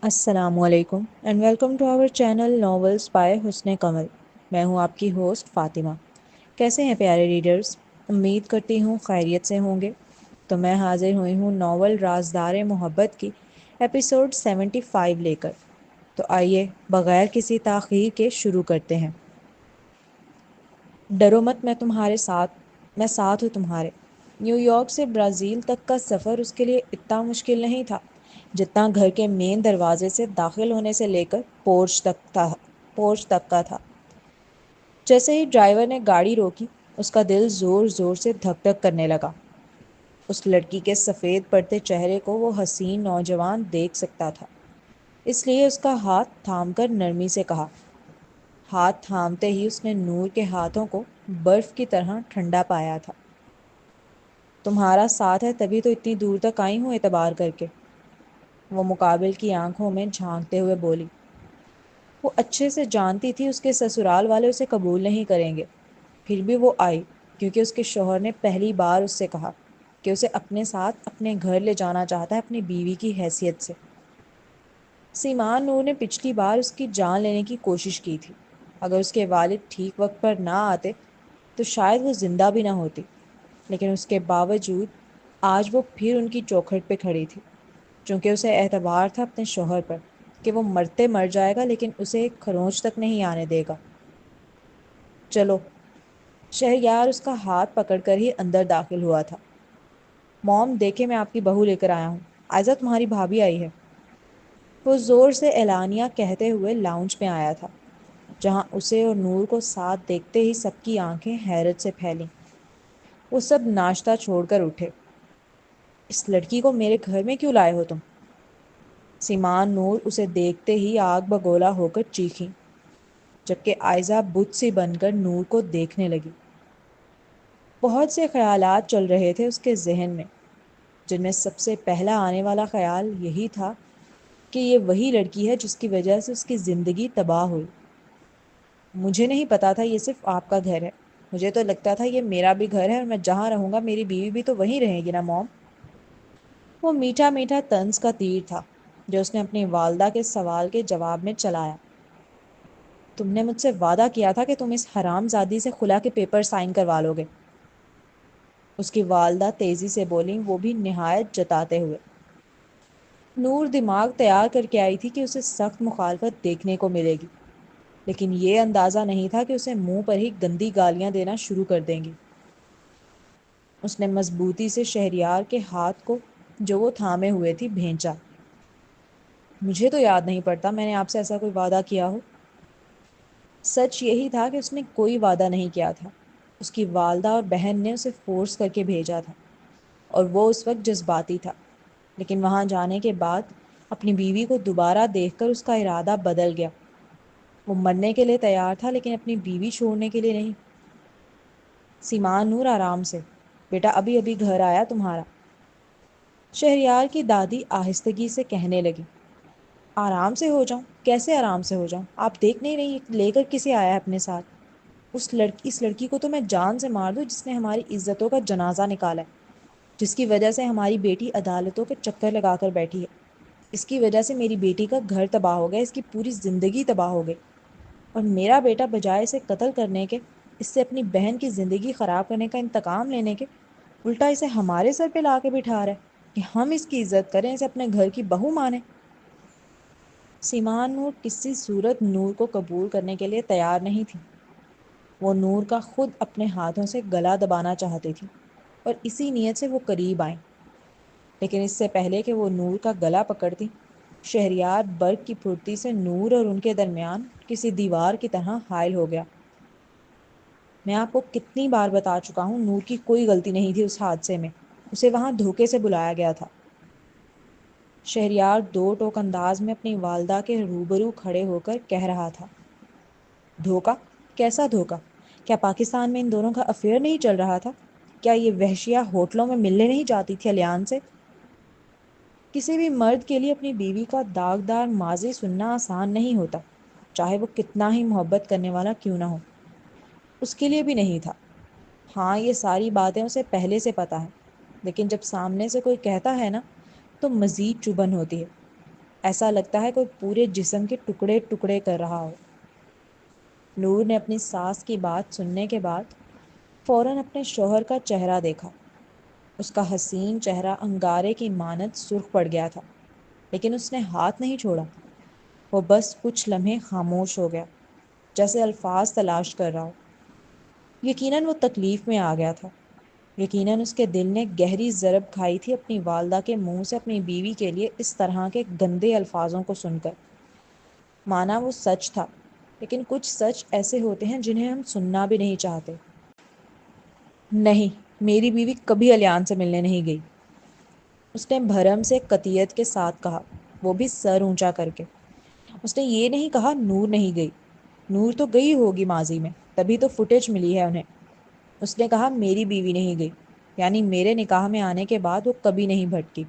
السلام علیکم and welcome to our channel novels by Hasan Kamal. میں ہوں آپ کی ہوسٹ فاطمہ. کیسے ہیں پیارے ریڈرز؟ امید کرتی ہوں خیریت سے ہوں گے. تو میں حاضر ہوئی ہوں ناول رازدار محبت کی ایپیسوڈ 75 لے کر. تو آئیے بغیر کسی تاخیر کے شروع کرتے ہیں. ڈرو مت، میں ساتھ ہوں تمہارے. نیو یارک سے برازیل تک کا سفر اس کے لیے اتنا مشکل نہیں تھا جتنا گھر کے مین دروازے سے داخل ہونے سے لے کر پورچ تک کا تھا. جیسے ہی ڈرائیور نے گاڑی روکی اس کا دل زور زور سے دھک دھک کرنے لگا. اس لڑکی کے سفید پڑتے چہرے کو وہ حسین نوجوان دیکھ سکتا تھا، اس لیے اس کا ہاتھ تھام کر نرمی سے کہا. ہاتھ تھامتے ہی اس نے نور کے ہاتھوں کو برف کی طرح ٹھنڈا پایا تھا. تمہارا ساتھ ہے تبھی تو اتنی دور تک آئی ہوں اعتبار کر کے، وہ مقابل کی آنکھوں میں جھانکتے ہوئے بولی. وہ اچھے سے جانتی تھی اس کے سسرال والے اسے قبول نہیں کریں گے، پھر بھی وہ آئی کیونکہ اس کے شوہر نے پہلی بار اس سے کہا کہ اسے اپنے ساتھ اپنے گھر لے جانا چاہتا ہے اپنی بیوی کی حیثیت سے. سیمان نور نے پچھلی بار اس کی جان لینے کی کوشش کی تھی. اگر اس کے والد ٹھیک وقت پر نہ آتے تو شاید وہ زندہ بھی نہ ہوتی، لیکن اس کے باوجود آج وہ پھر ان کی چوکھٹ پہ کھڑی تھی، چونکہ اسے اعتبار تھا اپنے شوہر پر کہ وہ مرتے مر جائے گا لیکن اسے ایک کھرونچ تک نہیں آنے دے گا. چلو. شہریار اس کا ہاتھ پکڑ کر ہی اندر داخل ہوا تھا. موم دیکھے میں آپ کی بہو لے کر آیا ہوں، آئزہ تمہاری بھابھی آئی ہے. وہ زور سے اعلانیہ کہتے ہوئے لاؤنج میں آیا تھا، جہاں اسے اور نور کو ساتھ دیکھتے ہی سب کی آنکھیں حیرت سے پھیلیں. وہ سب ناشتہ چھوڑ کر اٹھے. اس لڑکی کو میرے گھر میں کیوں لائے ہو تم؟ سیمان نور اسے دیکھتے ہی آگ بگولا ہو کر چیخیں، جبکہ آئزہ بت سی بن کر نور کو دیکھنے لگی. بہت سے خیالات چل رہے تھے اس کے ذہن میں، جن میں سب سے پہلا آنے والا خیال یہی تھا کہ یہ وہی لڑکی ہے جس کی وجہ سے اس کی زندگی تباہ ہوئی. مجھے نہیں پتا تھا یہ صرف آپ کا گھر ہے، مجھے تو لگتا تھا یہ میرا بھی گھر ہے اور میں جہاں رہوں گا میری بیوی بھی تو وہیں رہے گی نا موم. وہ میٹھا میٹھا طنز کا تیر تھا جو اس نے اپنی والدہ کے سوال کے جواب میں چلایا. تم نے مجھ سے وعدہ کیا تھا کہ تم اس حرام زادی سے خلا کے پیپر سائن کروا لو گے، اس کی والدہ تیزی سے بولیں، وہ بھی نہایت جتاتے ہوئے. نور دماغ تیار کر کے آئی تھی کہ اسے سخت مخالفت دیکھنے کو ملے گی، لیکن یہ اندازہ نہیں تھا کہ اسے منہ پر ہی گندی گالیاں دینا شروع کر دیں گی. اس نے مضبوطی سے شہریار کے ہاتھ کو جو وہ تھامے ہوئے تھی بھینچا. مجھے تو یاد نہیں پڑتا میں نے آپ سے ایسا کوئی وعدہ کیا ہو. سچ یہی تھا کہ اس نے کوئی وعدہ نہیں کیا تھا. اس کی والدہ اور بہن نے اسے فورس کر کے بھیجا تھا اور وہ اس وقت جذباتی تھا، لیکن وہاں جانے کے بعد اپنی بیوی کو دوبارہ دیکھ کر اس کا ارادہ بدل گیا. وہ مرنے کے لیے تیار تھا لیکن اپنی بیوی چھوڑنے کے لیے نہیں. سیمان نور آرام سے، بیٹا ابھی ابھی گھر آیا تمہارا، شہریار کی دادی آہستگی سے کہنے لگی. آرام سے ہو جاؤں؟ کیسے آرام سے ہو جاؤں؟ آپ دیکھ نہیں رہی لے کر کسے آیا ہے اپنے ساتھ؟ اس لڑکی کو تو میں جان سے مار دوں جس نے ہماری عزتوں کا جنازہ نکالا ہے، جس کی وجہ سے ہماری بیٹی عدالتوں کے چکر لگا کر بیٹھی ہے. اس کی وجہ سے میری بیٹی کا گھر تباہ ہو گیا، اس کی پوری زندگی تباہ ہو گئی، اور میرا بیٹا بجائے اسے قتل کرنے کے، اس سے اپنی بہن کی زندگی خراب کرنے کا انتقام لینے کے، الٹا اسے ہمارے سر پہ لا کے بٹھا رہا ہے کہ ہم اس کی عزت کریں، اسے اپنے گھر کی بہو مانیں. سیمان نور کسی صورت نور کو قبول کرنے کے لیے تیار نہیں تھی. وہ نور کا خود اپنے ہاتھوں سے گلا دبانا چاہتی تھی اور اسی نیت سے وہ قریب آئیں، لیکن اس سے پہلے کہ وہ نور کا گلا پکڑتی، شہریار برق کی پھرتی سے نور اور ان کے درمیان کسی دیوار کی طرح حائل ہو گیا. میں آپ کو کتنی بار بتا چکا ہوں نور کی کوئی غلطی نہیں تھی اس حادثے میں، اسے وہاں دھوکے سے بلایا گیا تھا. شہریار دو ٹوک انداز میں اپنی والدہ کے روبرو کھڑے ہو کر کہہ رہا تھا. دھوکا؟ کیسا دھوکا؟ کیا پاکستان میں ان دونوں کا افیئر نہیں چل رہا تھا؟ کیا یہ وحشیہ ہوٹلوں میں ملنے نہیں جاتی تھی الیان سے؟ کسی بھی مرد کے لیے اپنی بیوی کا داغدار ماضی سننا آسان نہیں ہوتا، چاہے وہ کتنا ہی محبت کرنے والا کیوں نہ ہو. اس کے لیے بھی نہیں تھا. ہاں یہ ساری باتیں اسے پہلے سے پتہ ہے، لیکن جب سامنے سے کوئی کہتا ہے نا تو مزید چبھن ہوتی ہے. ایسا لگتا ہے کوئی پورے جسم کے ٹکڑے ٹکڑے کر رہا ہو۔ نور نے اپنی ساس کی بات سننے کے بعد فوراً اپنے شوہر کا چہرہ دیکھا۔ اس کا حسین چہرہ انگارے کی مانند سرخ پڑ گیا تھا، لیکن اس نے ہاتھ نہیں چھوڑا۔ وہ بس کچھ لمحے خاموش ہو گیا، جیسے الفاظ تلاش کر رہا ہو۔ یقیناً وہ تکلیف میں آ گیا تھا۔ یقیناً اس کے دل نے گہری ضرب کھائی تھی اپنی والدہ کے منہ سے اپنی بیوی کے لیے اس طرح کے گندے الفاظوں کو سن کر۔ مانا وہ سچ تھا، لیکن کچھ سچ ایسے ہوتے ہیں جنہیں ہم سننا بھی نہیں چاہتے۔ نہیں، میری بیوی کبھی الیان سے ملنے نہیں گئی، اس نے بھرم سے قطعیت کے ساتھ کہا، وہ بھی سر اونچا کر کے۔ اس نے یہ نہیں کہا نور نہیں گئی، نور تو گئی ہوگی ماضی میں، تبھی تو فوٹیج ملی ہے انہیں۔ اس نے کہا میری بیوی نہیں گئی، یعنی میرے نکاح میں آنے کے بعد وہ کبھی نہیں بھٹکی۔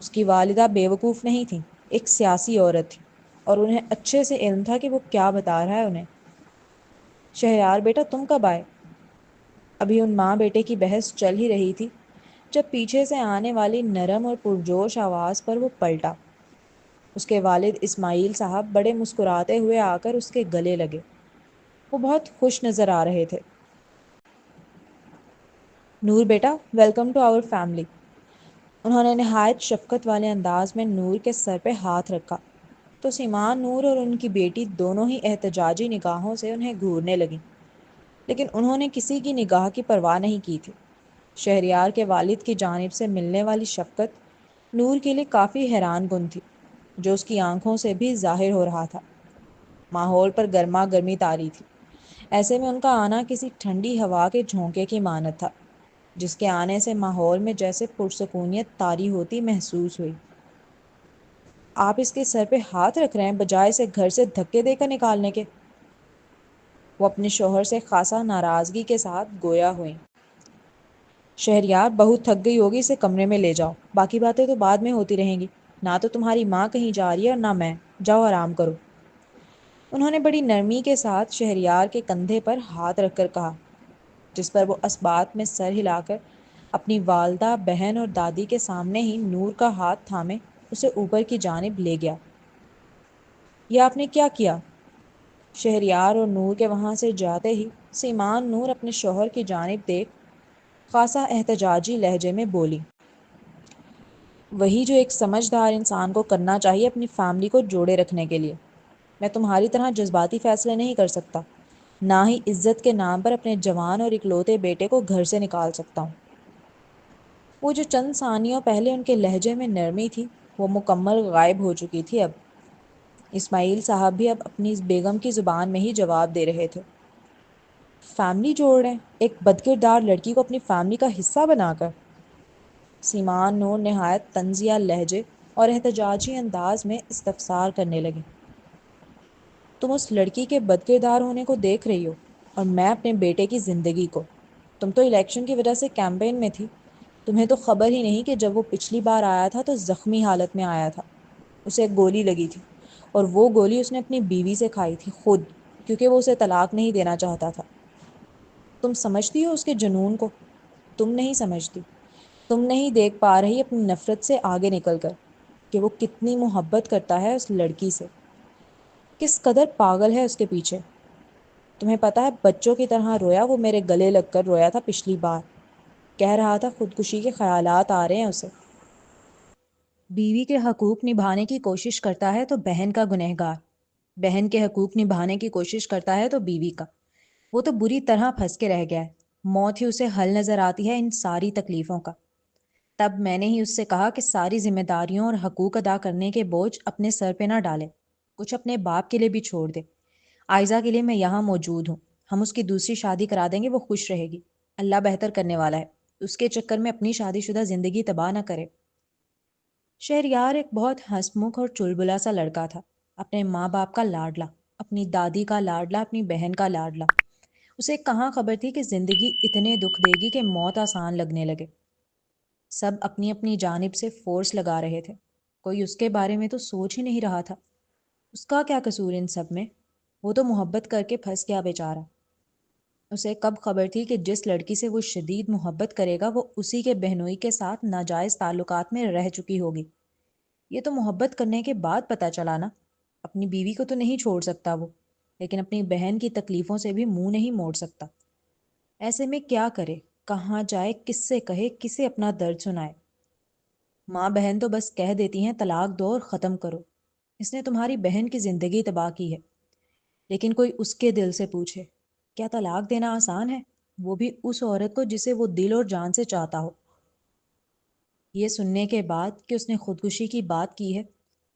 اس کی والدہ بیوقوف نہیں تھی، ایک سیاسی عورت تھی، اور انہیں اچھے سے علم تھا کہ وہ کیا بتا رہا ہے انہیں۔ شہریار بیٹا تم کب آئے؟ ابھی ان ماں بیٹے کی بحث چل ہی رہی تھی جب پیچھے سے آنے والی نرم اور پرجوش آواز پر وہ پلٹا۔ اس کے والد اسماعیل صاحب بڑے مسکراتے ہوئے آ کر اس کے گلے لگے۔ وہ بہت خوش نظر آ رہے تھے۔ نور بیٹا، ویلکم ٹو آور فیملی۔ انہوں نے نہایت شفقت والے انداز میں نور کے سر پہ ہاتھ رکھا تو سیمان نور اور ان کی بیٹی دونوں ہی احتجاجی نگاہوں سے انہیں گھورنے لگیں، لیکن انہوں نے کسی کی نگاہ کی پرواہ نہیں کی تھی۔ شہریار کے والد کی جانب سے ملنے والی شفقت نور کے لیے کافی حیران کن تھی، جو اس کی آنکھوں سے بھی ظاہر ہو رہا تھا۔ ماحول پر گرما گرمی طاری تھی، ایسے میں ان کا آنا کسی ٹھنڈی ہوا کے جھونکے کی مانند تھا، جس کے آنے سے ماحول میں جیسے پرسکونیت طاری ہوتی محسوس ہوئی۔ آپ اس کے سر پہ ہاتھ رکھ رہے ہیں بجائے اسے گھر سے دھکے دے کر نکالنے کے؟ وہ اپنے شوہر سے خاصا ناراضگی کے ساتھ گویا ہوئیں۔ شہریار بہت تھک گئی ہوگی، اسے کمرے میں لے جاؤ، باقی باتیں تو بعد میں ہوتی رہیں گی، نہ تو تمہاری ماں کہیں جا رہی ہے اور نہ میں، جاؤ آرام کرو۔ انہوں نے بڑی نرمی کے ساتھ شہریار کے کندھے پر ہاتھ رکھ کر کہا، جس پر وہ اسبات میں سر ہلا کر اپنی والدہ، بہن اور دادی کے سامنے ہی نور کا ہاتھ تھامے اسے اوپر کی جانب لے گیا۔ یہ آپ نے کیا کیا؟ شہریار اور نور کے وہاں سے جاتے ہی سیمان نور اپنے شوہر کی جانب دیکھ خاصا احتجاجی لہجے میں بولی، وہی جو ایک سمجھدار انسان کو کرنا چاہیے اپنی فیملی کو جوڑے رکھنے کے لیے۔ میں تمہاری طرح جذباتی فیصلے نہیں کر سکتا، نہ ہی عزت کے نام پر اپنے جوان اور اکلوتے بیٹے کو گھر سے نکال سکتا ہوں۔ وہ جو چند ثانیوں پہلے ان کے لہجے میں نرمی تھی، وہ مکمل غائب ہو چکی تھی۔ اب اسماعیل صاحب بھی اب اپنی بیگم کی زبان میں ہی جواب دے رہے تھے۔ فیملی جوڑ رہے ہیں ایک بدکردار لڑکی کو اپنی فیملی کا حصہ بنا کر؟ سیمان نور نہایت طنزیہ لہجے اور احتجاجی انداز میں استفسار کرنے لگے۔ تم اس لڑکی کے بدکردار ہونے کو دیکھ رہی ہو، اور میں اپنے بیٹے کی زندگی کو۔ تم تو الیکشن کی وجہ سے کیمپین میں تھی، تمہیں تو خبر ہی نہیں کہ جب وہ پچھلی بار آیا تھا تو زخمی حالت میں آیا تھا، اسے گولی لگی تھی، اور وہ گولی اس نے اپنی بیوی سے کھائی تھی خود، کیونکہ وہ اسے طلاق نہیں دینا چاہتا تھا۔ تم سمجھتی ہو اس کے جنون کو؟ تم نہیں سمجھتی، تم نہیں دیکھ پا رہی اپنی نفرت سے آگے نکل کر کہ وہ کتنی محبت کرتا ہے اس لڑکی سے، کس قدر پاگل ہے اس کے پیچھے۔ تمہیں پتہ ہے بچوں کی طرح رویا وہ میرے گلے لگ کر رویا تھا پچھلی بار، کہہ رہا تھا خودکشی کے خیالات آ رہے ہیں اسے۔ بیوی کے حقوق نبھانے کی کوشش کرتا ہے تو بہن کا گنہگار، بہن کے حقوق نبھانے کی کوشش کرتا ہے تو بیوی کا۔ وہ تو بری طرح پھنس کے رہ گیا ہے، موت ہی اسے حل نظر آتی ہے ان ساری تکلیفوں کا۔ تب میں نے ہی اس سے کہا کہ ساری ذمہ داریوں اور حقوق ادا کرنے کے بوجھ اپنے سر پہ نہ ڈالے، کچھ اپنے باپ کے لیے بھی چھوڑ دے۔ آئزہ کے لیے میں یہاں موجود ہوں، ہم اس کی دوسری شادی کرا دیں گے، وہ خوش رہے گی، اللہ بہتر کرنے والا ہے، اس کے چکر میں اپنی شادی شدہ زندگی تباہ نہ کرے۔ شہریار ایک بہت ہنسمکھ اور چلبلا سا لڑکا تھا، اپنے ماں باپ کا لاڈلا، اپنی دادی کا لاڈلا، اپنی بہن کا لاڈلا۔ اسے کہاں خبر تھی کہ زندگی اتنے دکھ دے گی کہ موت آسان لگنے لگے۔ سب اپنی اپنی جانب سے فورس لگا رہے تھے، کوئی اس کے بارے میں تو سوچ ہی نہیں رہا تھا۔ اس کا کیا قصور ان سب میں؟ وہ تو محبت کر کے پھنس گیا بیچارہ۔ اسے کب خبر تھی کہ جس لڑکی سے وہ شدید محبت کرے گا وہ اسی کے بہنوئی کے ساتھ ناجائز تعلقات میں رہ چکی ہوگی۔ یہ تو محبت کرنے کے بعد پتہ چلا نا. اپنی بیوی کو تو نہیں چھوڑ سکتا وہ، لیکن اپنی بہن کی تکلیفوں سے بھی منہ نہیں موڑ سکتا. ایسے میں کیا کرے، کہاں جائے، کس سے کہے، کسے اپنا درد سنائے؟ ماں بہن تو بس کہہ دیتی ہیں طلاق دو اور ختم کرو. اس نے تمہاری بہن کی زندگی تباہ کی ہے. لیکن کوئی اس کے دل سے پوچھے، کیا طلاق دینا آسان ہے؟ وہ بھی اس عورت کو جسے وہ دل اور جان سے چاہتا ہو. یہ سننے کے بعد کہ اس نے خودکشی کی بات کی ہے،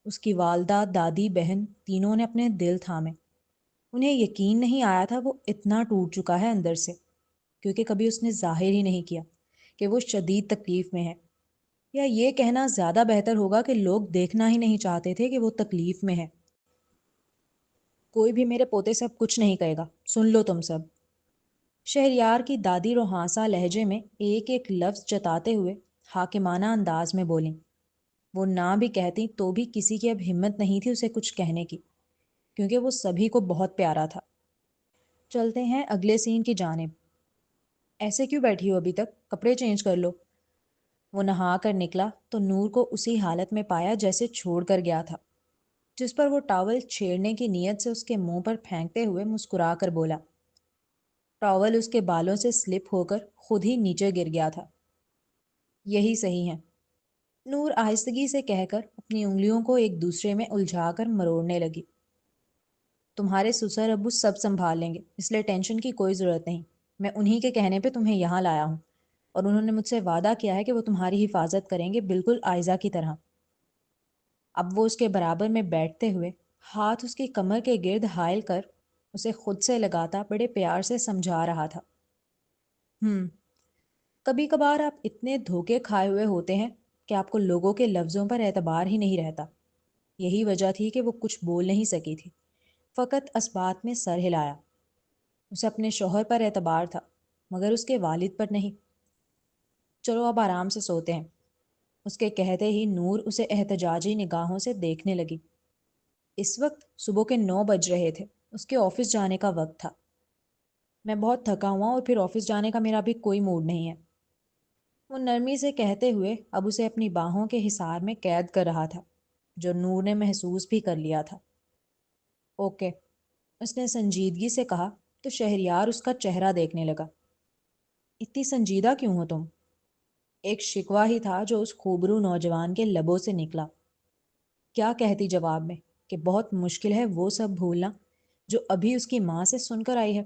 اس کی والدہ، دادی، بہن تینوں نے اپنے دل تھامے. انہیں یقین نہیں آیا تھا وہ اتنا ٹوٹ چکا ہے اندر سے، کیونکہ کبھی اس نے ظاہر ہی نہیں کیا کہ وہ شدید تکلیف میں ہے. یا یہ کہنا زیادہ بہتر ہوگا کہ لوگ دیکھنا ہی نہیں چاہتے تھے کہ وہ تکلیف میں ہے. کوئی بھی میرے پوتے سے اب کچھ نہیں کہے گا، سن لو تم سب. شہریار کی دادی روحانسہ لہجے میں ایک ایک لفظ جتاتے ہوئے حاکمانہ انداز میں بولیں. وہ نہ بھی کہتی تو بھی کسی کی اب ہمت نہیں تھی اسے کچھ کہنے کی، کیونکہ وہ سبھی کو بہت پیارا تھا. چلتے ہیں اگلے سین کی جانب. ایسے کیوں بیٹھی ہو ابھی تک؟ کپڑے چینج کر لو. وہ نہا کر نکلا تو نور کو اسی حالت میں پایا جیسے چھوڑ کر گیا تھا، جس پر وہ ٹاول چھیڑنے کی نیت سے اس کے منہ پر پھینکتے ہوئے مسکرا کر بولا. ٹاول اس کے بالوں سے سلپ ہو کر خود ہی نیچے گر گیا تھا. یہی صحیح ہے، نور آہستگی سے کہہ کر اپنی انگلیوں کو ایک دوسرے میں الجھا کر مروڑنے لگی. تمہارے سسر ابو سب سنبھال لیں گے، اس لیے ٹینشن کی کوئی ضرورت نہیں. میں انہی کے کہنے پہ تمہیں یہاں لایا ہوں، اور انہوں نے مجھ سے وعدہ کیا ہے کہ وہ تمہاری حفاظت کریں گے، بالکل آئزہ کی طرح. اب وہ اس کے برابر میں بیٹھتے ہوئے ہاتھ اس کی کمر کے گرد حائل کر اسے خود سے لگاتا بڑے پیار سے سمجھا رہا تھا. کبھی کبھار آپ اتنے دھوکے کھائے ہوئے ہوتے ہیں کہ آپ کو لوگوں کے لفظوں پر اعتبار ہی نہیں رہتا. یہی وجہ تھی کہ وہ کچھ بول نہیں سکی تھی، فقط اسبات میں سر ہلایا. اسے اپنے شوہر پر اعتبار تھا، مگر اس کے والد پر نہیں. چلو اب آرام سے سوتے ہیں. اس کے کہتے ہی نور اسے احتجاجی نگاہوں سے دیکھنے لگی. اس وقت صبح کے 9 بج رہے تھے، اس کے آفس جانے کا وقت تھا. میں بہت تھکا ہوا اور پھر آفس جانے کا میرا ابھی کوئی موڈ نہیں ہے، وہ نرمی سے کہتے ہوئے اب اسے اپنی باہوں کے حصار میں قید کر رہا تھا، جو نور نے محسوس بھی کر لیا تھا. اوکے، اس نے سنجیدگی سے کہا تو شہریار اس کا چہرہ دیکھنے لگا. اتنی سنجیدہ کیوں ہو تم؟ ایک شکوہ ہی تھا جو اس خوبرو نوجوان کے لبوں سے نکلا. کیا کہتی جواب میں کہ بہت مشکل ہے وہ سب بھولنا جو ابھی اس کی ماں سے سن کر آئی ہے.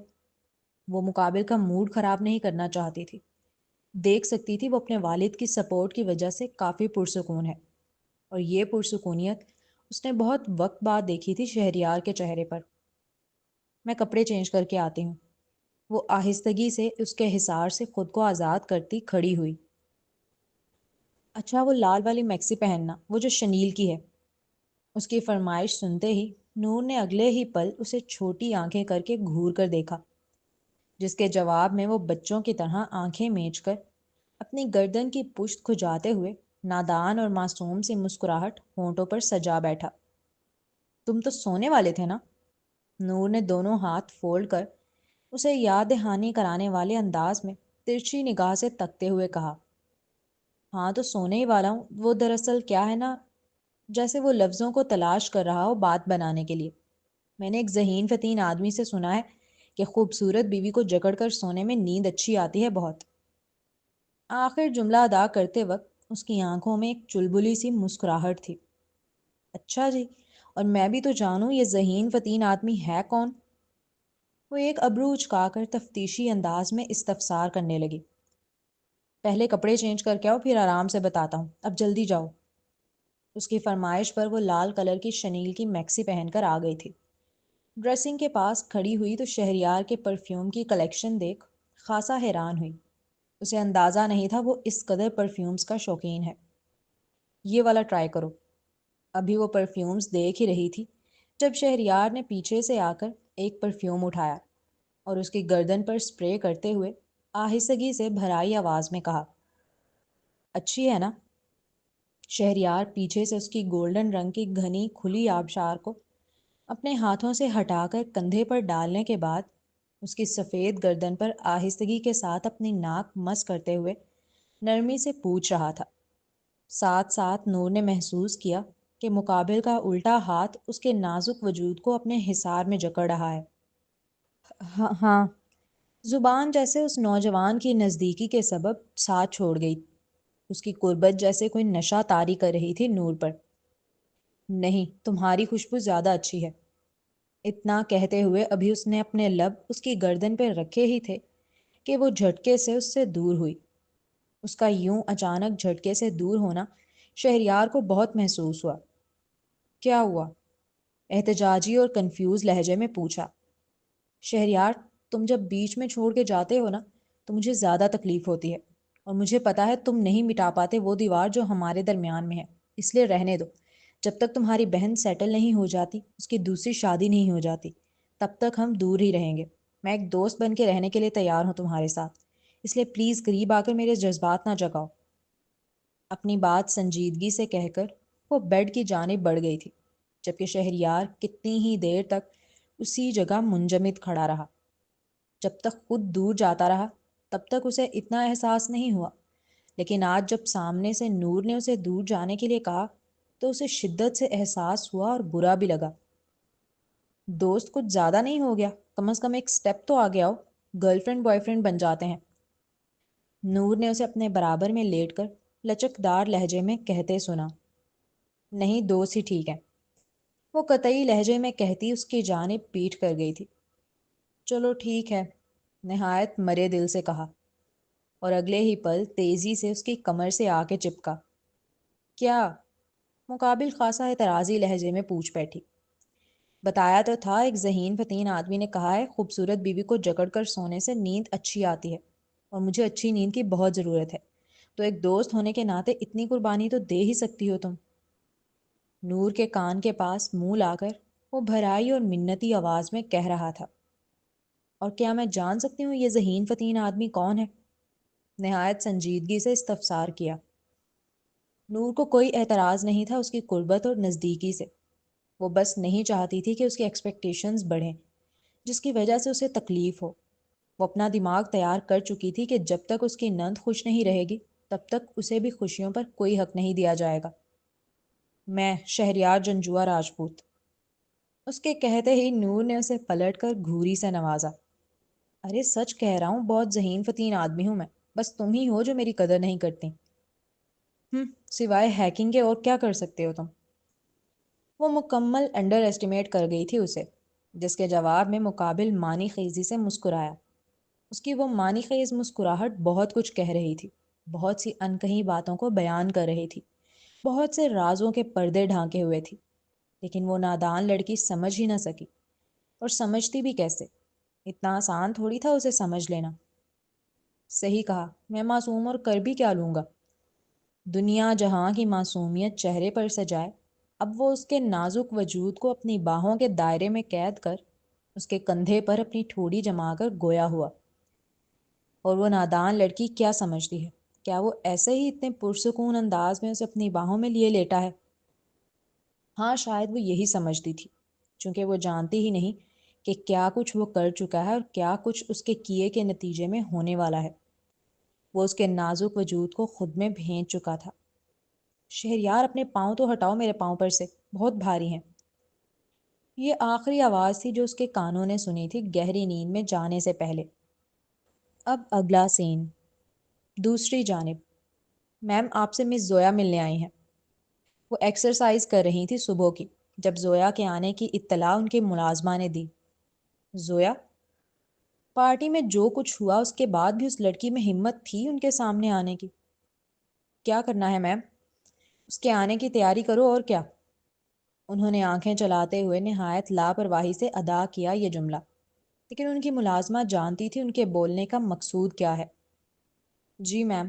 وہ مقابل کا موڈ خراب نہیں کرنا چاہتی تھی. دیکھ سکتی تھی وہ اپنے والد کی سپورٹ کی وجہ سے کافی پرسکون ہے، اور یہ پرسکونیت اس نے بہت وقت بعد دیکھی تھی شہریار کے چہرے پر. میں کپڑے چینج کر کے آتی ہوں. وہ آہستگی سے اس کے حصار سے خود کو آزاد کرتی کھڑی ہوئی. اچھا، وہ لال والی میکسی پہننا، وہ جو شنیل کی ہے. اس کی فرمائش سنتے ہی نور نے اگلے ہی پل اسے چھوٹی آنکھیں کر کے گھور کر دیکھا، جس کے جواب میں وہ بچوں کی طرح آنکھیں میچ کر اپنی گردن کی پشت کھجاتے ہوئے نادان اور معصوم سی مسکراہٹ ہونٹوں پر سجا بیٹھا. تم تو سونے والے تھے نا؟ نور نے دونوں ہاتھ فولڈ کر اسے یاد دہانی کرانے والے انداز میں ترچھی نگاہ سے تکتے ہوئے کہا. ہاں تو سونے ہی والا ہوں. وہ دراصل کیا ہے نا، جیسے وہ لفظوں کو تلاش کر رہا ہو بات بنانے کے لیے. میں نے ایک ذہین فتین آدمی سے سنا ہے کہ خوبصورت بیوی کو جکڑ کر سونے میں نیند اچھی آتی ہے بہت. آخر جملہ ادا کرتے وقت اس کی آنکھوں میں ایک چلبلی سی مسکراہٹ تھی. اچھا جی، اور میں بھی تو جانوں یہ ذہین فتین آدمی ہے کون؟ وہ ایک ابرو اچکا کر تفتیشی انداز میں استفسار کرنے لگی. پہلے کپڑے چینج کر کے آؤ، پھر آرام سے بتاتا ہوں، اب جلدی جاؤ. اس کی فرمائش پر وہ لال کلر کی شنیل کی میکسی پہن کر آ گئی تھی. ڈریسنگ کے پاس کھڑی ہوئی تو شہریار کے پرفیوم کی کلیکشن دیکھ خاصا حیران ہوئی. اسے اندازہ نہیں تھا وہ اس قدر پرفیومز کا شوقین ہے. یہ والا ٹرائی کرو. ابھی وہ پرفیومز دیکھ ہی رہی تھی جب شہریار نے پیچھے سے آ کر ایک پرفیوم اٹھایا اور اس کی گردن پر اسپرے کرتے ہوئے آہستگی سے بھرائی آواز میں کہا. اچھی ہے نا؟ شہریار پیچھے سے اس کی گولڈن رنگ کی گھنی کھلی آبشار کو اپنے ہاتھوں سے ہٹا کر کندھے پر ڈالنے کے بعد اس کی سفید گردن پر آہستگی کے ساتھ اپنی ناک مس کرتے ہوئے نرمی سے پوچھ رہا تھا. ساتھ ساتھ نور نے محسوس کیا کہ مقابل کا الٹا ہاتھ اس کے نازک وجود کو اپنے حصار میں جکڑ رہا ہے۔ ہاں ہاں، زبان جیسے اس نوجوان کی نزدیکی کے سبب ساتھ چھوڑ گئی، اس کی قربت جیسے کوئی نشہ طاری کر رہی تھی نور پر۔ نہیں، تمہاری خوشبو زیادہ اچھی ہے۔ اتنا کہتے ہوئے ابھی اس نے اپنے لب اس کی گردن پہ رکھے ہی تھے کہ وہ جھٹکے سے اس سے دور ہوئی۔ اس کا یوں اچانک جھٹکے سے دور ہونا شہریار کو بہت محسوس ہوا۔ کیا ہوا؟ احتجاجی اور کنفیوز لہجے میں پوچھا۔ شہریار، تم جب بیچ میں چھوڑ کے جاتے ہو نا تو مجھے زیادہ تکلیف ہوتی ہے، اور مجھے پتا ہے تم نہیں مٹا پاتے وہ دیوار جو ہمارے درمیان میں ہے، اس لیے رہنے دو۔ جب تک تمہاری بہن سیٹل نہیں ہو جاتی، اس کی دوسری شادی نہیں ہو جاتی، تب تک ہم دور ہی رہیں گے۔ میں ایک دوست بن کے رہنے کے لیے تیار ہوں تمہارے ساتھ، اس لیے پلیز قریب آ کر میرے جذبات نہ جگاؤ۔ اپنی بات سنجیدگی سے کہہ کر وہ بیڈ کی جانب بڑھ گئی تھی، جبکہ شہریار کتنی ہی دیر تک اسی جگہ منجمد کھڑا رہا۔ جب تک خود دور جاتا رہا تب تک اسے اتنا احساس نہیں ہوا، لیکن آج جب سامنے سے نور نے اسے دور جانے کے لیے کہا تو اسے شدت سے احساس ہوا اور برا بھی لگا۔ دوست کچھ زیادہ نہیں ہو گیا؟ کم از کم ایک سٹیپ تو آگے آؤ، گرل فرینڈ بوائے فرینڈ بن جاتے ہیں۔ نور نے اسے اپنے برابر میں لیٹ کر لچکدار لہجے میں کہتے سنا۔ نہیں، دوست ہی ٹھیک ہے، وہ قطعی لہجے میں کہتی اس کی جانب پیٹ کر گئی تھی۔ چلو ٹھیک ہے، نہایت مرے دل سے کہا، اور اگلے ہی پل تیزی سے اس کی کمر سے آ کے چپکا۔ کیا؟ مقابل خاصا اعتراضی لہجے میں پوچھ بیٹھی۔ بتایا تو تھا، ایک ذہین فتین آدمی نے کہا ہے خوبصورت بیوی کو جکڑ کر سونے سے نیند اچھی آتی ہے، اور مجھے اچھی نیند کی بہت ضرورت ہے، تو ایک دوست ہونے کے ناطے اتنی قربانی تو دے ہی سکتی ہو تم۔ نور کے کان کے پاس منہ لا کر وہ بھرائی اور منتی آواز میں کہہ رہا تھا۔ اور کیا میں جان سکتی ہوں یہ ذہین فتین آدمی کون ہے؟ نہایت سنجیدگی سے استفسار کیا۔ نور کو کوئی اعتراض نہیں تھا اس کی قربت اور نزدیکی سے، وہ بس نہیں چاہتی تھی کہ اس کی ایکسپیکٹیشنز بڑھیں، جس کی وجہ سے اسے تکلیف ہو۔ وہ اپنا دماغ تیار کر چکی تھی کہ جب تک اس کی نند خوش نہیں رہے گی تب تک اسے بھی خوشیوں پر کوئی حق نہیں دیا جائے گا۔ میں شہریار جنجوا راجپوت۔ اس کے کہتے ہی نور نے اسے پلٹ کر گھوری سے نوازا۔ ارے سچ کہہ رہا ہوں، بہت ذہین فتین آدمی ہوں میں، بس تم ہی ہو جو میری قدر نہیں کرتی۔ سوائے ہیکنگ کے اور کیا کر سکتے ہو تم؟ وہ مکمل انڈر ایسٹیمیٹ کر گئی تھی اسے، جس کے جواب میں مقابل معنی خیزی سے مسکرایا۔ اس کی وہ معنی خیز مسکراہٹ بہت کچھ کہہ رہی تھی، بہت سی انکہی باتوں کو بیان کر رہی تھی، بہت سے رازوں کے پردے ڈھانکے ہوئے تھی، لیکن وہ نادان لڑکی سمجھ ہی نہ سکی، اور سمجھتی بھی کیسے؟ اتنا آسان تھوڑی تھا اسے سمجھ لینا۔ صحیح کہا، میں معصوم اور کر بھی کیا لوں گا؟ دنیا جہاں کی معصومیت چہرے پر سجائے، اب وہ اس کے نازک وجود کو اپنی باہوں کے دائرے میں قید کر اس کے کندھے پر اپنی ٹھوڑی جما کر گویا ہوا۔ اور وہ نادان لڑکی کیا سمجھتی ہے؟ کیا وہ ایسے ہی اتنے پرسکون انداز میں اسے اپنی باہوں میں لیے لیٹا ہے؟ ہاں، شاید وہ یہی سمجھتی تھی، چونکہ وہ جانتی ہی نہیں کہ کیا کچھ وہ کر چکا ہے اور کیا کچھ اس کے کیے کے نتیجے میں ہونے والا ہے۔ وہ اس کے نازک وجود کو خود میں بھینچ چکا تھا۔ شہریار، اپنے پاؤں تو ہٹاؤ میرے پاؤں پر سے، بہت بھاری ہیں۔ یہ آخری آواز تھی جو اس کے کانوں نے سنی تھی گہری نیند میں جانے سے پہلے۔ اب اگلا سین۔ دوسری جانب، میم آپ سے مس زویا ملنے آئی ہیں۔ وہ ایکسرسائز کر رہی تھی صبح کی، جب زویا کے آنے کی اطلاع ان کے ملازمہ نے دی۔ زویا؟ پارٹی میں جو کچھ ہوا اس کے بعد بھی اس لڑکی میں ہمت تھی ان کے سامنے آنے کی؟ کیا کرنا ہے میم؟ اس کے آنے کی تیاری کرو اور کیا۔ انہوں نے آنکھیں چلاتے ہوئے نہایت لاپرواہی سے ادا کیا یہ جملہ، لیکن ان کی ملازمہ جانتی تھی ان کے بولنے کا مقصود کیا ہے۔ جی میم۔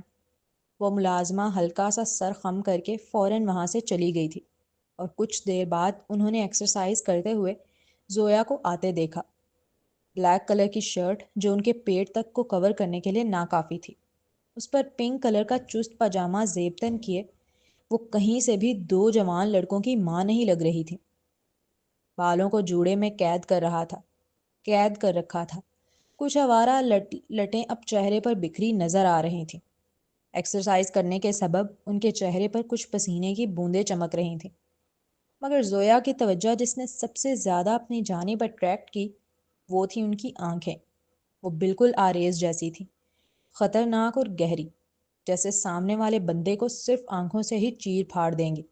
وہ ملازمہ ہلکا سا سر خم کر کے فوراً وہاں سے چلی گئی تھی، اور کچھ دیر بعد انہوں نے ایکسرسائز کرتے ہوئے زویا کو آتے دیکھا۔ بلیک کلر کی شرٹ جو ان کے پیٹ تک کو کور کرنے کے لیے ناکافی تھی، اس پر پنک کلر کا چست پاجامہ زیبتن کیے وہ کہیں سے بھی دو جوان لڑکوں کی ماں نہیں لگ رہی تھی۔ بالوں کو جوڑے میں قید کر رکھا تھا، کچھ آوارہ لٹیں اب چہرے پر بکھری نظر آ رہی تھیں۔ ایکسرسائز کرنے کے سبب ان کے چہرے پر کچھ پسینے کی بوندیں چمک رہی تھیں۔ مگر زویا کی توجہ جس نے سب سے زیادہ اپنی جانب اٹریکٹ کی وہ تھی ان کی آنکھیں۔ وہ بالکل آریز جیسی تھی، خطرناک اور گہری، جیسے سامنے والے بندے کو صرف آنکھوں سے ہی چیر پھاڑ دیں گی۔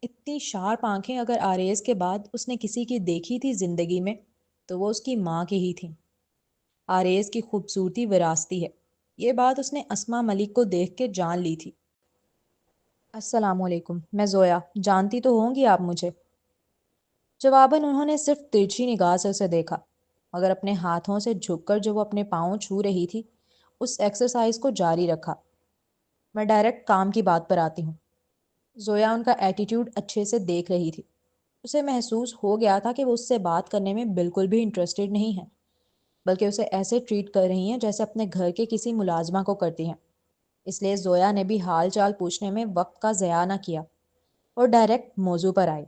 اتنی شارپ آنکھیں اگر آریز کے بعد اس نے کسی کی دیکھی تھی زندگی میں تو وہ اس کی ماں کی ہی تھیں۔ آریز کی خوبصورتی وراثتی ہے، یہ بات اس نے اسما ملک کو دیکھ کے جان لی تھی۔ السلام علیکم، میں زویا، جانتی تو ہوں گی آپ مجھے؟ جواباً انہوں نے صرف ترچھی نگاہ سے اسے دیکھا، مگر اپنے ہاتھوں سے جھک کر جو وہ اپنے پاؤں چھو رہی تھی اس ایکسرسائز کو جاری رکھا۔ میں ڈائریکٹ کام کی بات پر آتی ہوں۔ زویا ان کا ایٹیٹیوڈ اچھے سے دیکھ رہی تھی، اسے محسوس ہو گیا تھا کہ وہ اس سے بات کرنے میں بالکل بھی انٹرسٹڈ نہیں ہے، بلکہ اسے ایسے ٹریٹ کر رہی ہیں جیسے اپنے گھر کے کسی ملازمہ کو کرتی ہیں۔ اس لیے زویا نے بھی حال چال پوچھنے میں وقت کا ضیاع نہ کیا اور ڈائریکٹ موضوع پر آئی۔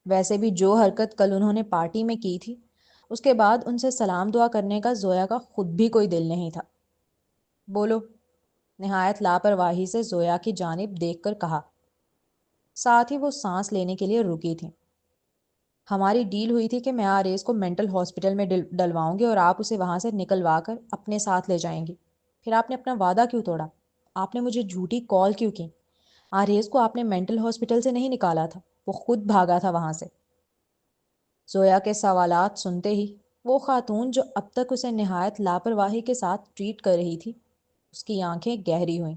ویسے بھی جو حرکت کل انہوں نے پارٹی میں کی تھی اس کے بعد ان سے سلام دعا کرنے کا زویا کا خود بھی کوئی دل نہیں تھا۔ بولو، نہایت لاپرواہی سے زویا کی جانب دیکھ کر کہا، ساتھ ہی وہ سانس لینے کے لیے رکی تھیں۔ ہماری ڈیل ہوئی تھی کہ میں آریز کو مینٹل ہاسپٹل میں ڈلواؤں گی اور آپ اسے وہاں سے نکلوا کر اپنے ساتھ لے جائیں گی۔ پھر آپ نے اپنا وعدہ کیوں توڑا؟ آپ نے مجھے جھوٹی کال کیوں کی؟ آریز کو آپ نے مینٹل ہاسپٹل سے نہیں نکالا تھا، وہ خود بھاگا تھا وہاں سے۔ زویا کے سوالات سنتے ہی وہ خاتون جو اب تک اسے نہایت لاپرواہی کے ساتھ ٹریٹ کر رہی تھی اس کی آنکھیں گہری ہوئیں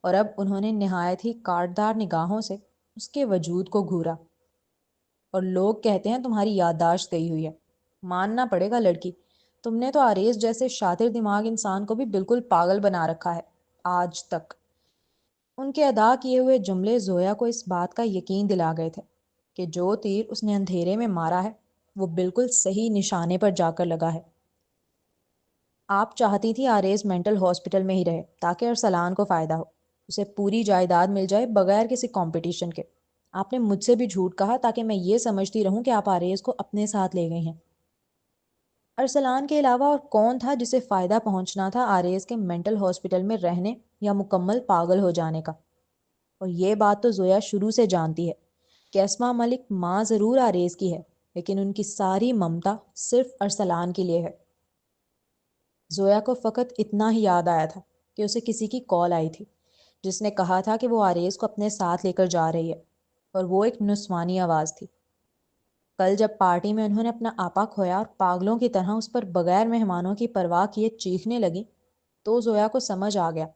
اور اب انہوں نے نہایت ہی کاٹدار نگاہوں سے اس کے وجود کو گھورا۔ اور لوگ کہتے ہیں تمہاری یادداشت گئی ہوئی ہے، ماننا پڑے گا لڑکی، تم نے تو آریز جیسے شاطر دماغ انسان کو بھی بالکل پاگل بنا رکھا ہے آج تک۔ ان کے ادا کیے ہوئے جملے زویا کو اس بات کا یقین دلا گئے تھے کہ جو تیر اس نے اندھیرے میں مارا ہے وہ بالکل صحیح نشانے پر جا کر لگا ہے۔ آپ چاہتی تھی آریز مینٹل ہاسپٹل میں ہی رہے تاکہ ارسلان کو فائدہ ہو، اسے پوری جائیداد مل جائے بغیر کسی کمپٹیشن کے۔ آپ نے مجھ سے بھی جھوٹ کہا تاکہ میں یہ سمجھتی رہوں کہ آپ آریز کو اپنے ساتھ لے گئی ہیں۔ ارسلان کے علاوہ اور کون تھا جسے فائدہ پہنچنا تھا آریز کے مینٹل ہاسپٹل میں رہنے یا مکمل پاگل ہو جانے کا؟ اور یہ بات تو زویا شروع سے جانتی ہے کہ اسما ملک ماں ضرور آریز کی ہے لیکن ان کی ساری ممتا صرف ارسلان کے لیے ہے۔ زویا کو فقط اتنا ہی یاد آیا تھا کہ اسے کسی کی کال آئی تھی جس نے کہا تھا کہ وہ آریز کو اپنے ساتھ لے کر جا رہی ہے، اور وہ ایک نسوانی آواز تھی۔ کل جب پارٹی میں انہوں نے اپنا آپا کھویا اور پاگلوں کی طرح اس پر بغیر مہمانوں کی پرواہ کیے چیخنے لگی تو زویا کو سمجھ آ گیا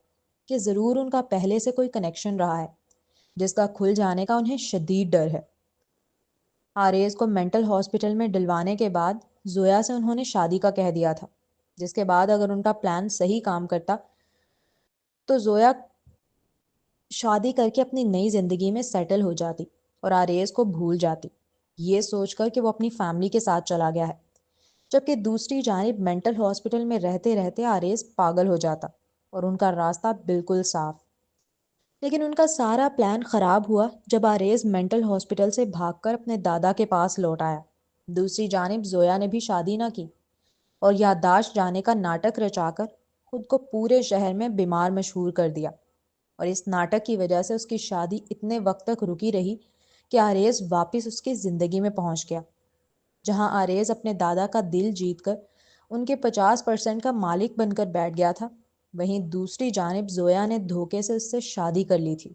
کہ ضرور ان کا پہلے سے کوئی کنیکشن رہا ہے جس کا کھل جانے کا انہیں شدید ڈر ہے۔ آریز کو مینٹل ہاسپٹل میں ڈلوانے کے بعد زویا سے انہوں نے شادی کا کہہ دیا تھا، جس کے بعد اگر ان کا پلان صحیح کام کرتا تو زویا شادی کر کے اپنی نئی زندگی میں سیٹل ہو جاتی اور آریز کو بھول جاتی، یہ سوچ کر کہ وہ اپنی فیملی کے ساتھ چلا گیا ہے، جبکہ دوسری جانب مینٹل ہاسپٹل میں رہتے رہتے آریز پاگل ہو جاتا اور ان کا راستہ بالکل صاف۔ لیکن ان کا سارا پلان خراب ہوا جب آریز مینٹل ہاسپٹل سے بھاگ کر اپنے دادا کے پاس لوٹ آیا۔ دوسری جانب زویا نے بھی شادی نہ کی اور یادداشت جانے کا ناٹک رچا کر خود کو پورے شہر میں بیمار مشہور کر دیا، اور اس ناٹک کی وجہ سے اس کی شادی اتنے وقت تک رکی رہی کہ آریز واپس اس کی زندگی میں پہنچ گیا۔ جہاں آریز اپنے دادا کا دل جیت کر ان کے 50% کا مالک بن کر بیٹھ گیا تھا، وہیں دوسری جانب زویا نے دھوکے سے اس سے شادی کر لی تھی۔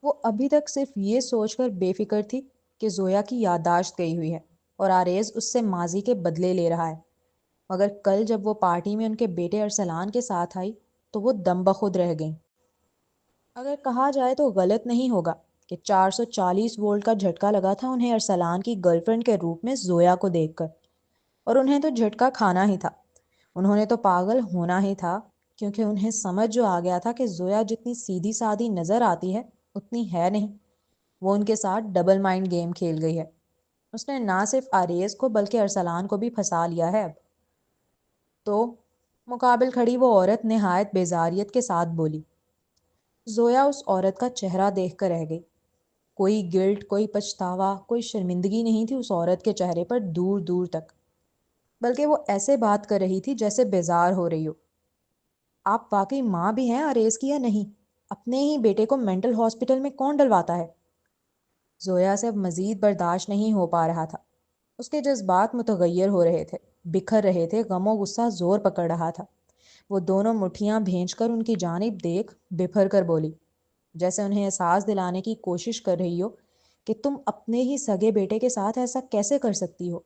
وہ ابھی تک صرف یہ سوچ کر بے فکر تھی کہ زویا کی یادداشت گئی ہوئی ہے اور آریز اس سے ماضی کے بدلے لے رہا ہے، مگر کل جب وہ پارٹی میں ان کے بیٹے ارسلان کے ساتھ آئی تو وہ دم بخود رہ گئیں۔ اگر کہا جائے تو غلط نہیں ہوگا کہ 440 وولٹ کا جھٹکا لگا تھا انہیں ارسلان کی گرل فرینڈ کے روپ میں زویا کو دیکھ کر، اور انہیں تو جھٹکا کھانا ہی تھا، انہوں نے تو پاگل ہونا ہی تھا، کیونکہ انہیں سمجھ جو آ گیا تھا کہ زویا جتنی سیدھی سادھی نظر آتی ہے اتنی ہے نہیں، وہ ان کے ساتھ ڈبل مائنڈ گیم کھیل گئی ہے۔ اس نے نہ صرف آریز کو بلکہ ارسلان کو بھی پھنسا لیا ہے اب تو۔ مقابل کھڑی وہ عورت نہایت بیزاریت کے ساتھ بولی۔ زویا اس عورت کا چہرہ دیکھ کر رہ گئی، کوئی گلٹ، کوئی پچھتاوا، کوئی شرمندگی نہیں تھی اس عورت کے چہرے پر دور دور تک، بلکہ وہ ایسے بات کر رہی تھی جیسے بیزار ہو رہی ہو۔ آپ واقعی ماں بھی ہیں آریز کی یا نہیں؟ اپنے ہی بیٹے کو مینٹل ہاسپٹل میں کون ڈلواتا ہے؟ زویا سے اب مزید برداشت نہیں ہو پا رہا تھا۔ اس کے جذبات متغیر ہو رہے تھے، بکھر رہے تھے، غم و غصہ زور پکڑ رہا تھا۔ وہ دونوں مٹھیاں بھینج کر ان کی جانب دیکھ بپھر کر بولی، جیسے انہیں احساس دلانے کی کوشش کر رہی ہو کہ تم اپنے ہی سگے بیٹے کے ساتھ ایسا کیسے کر سکتی ہو؟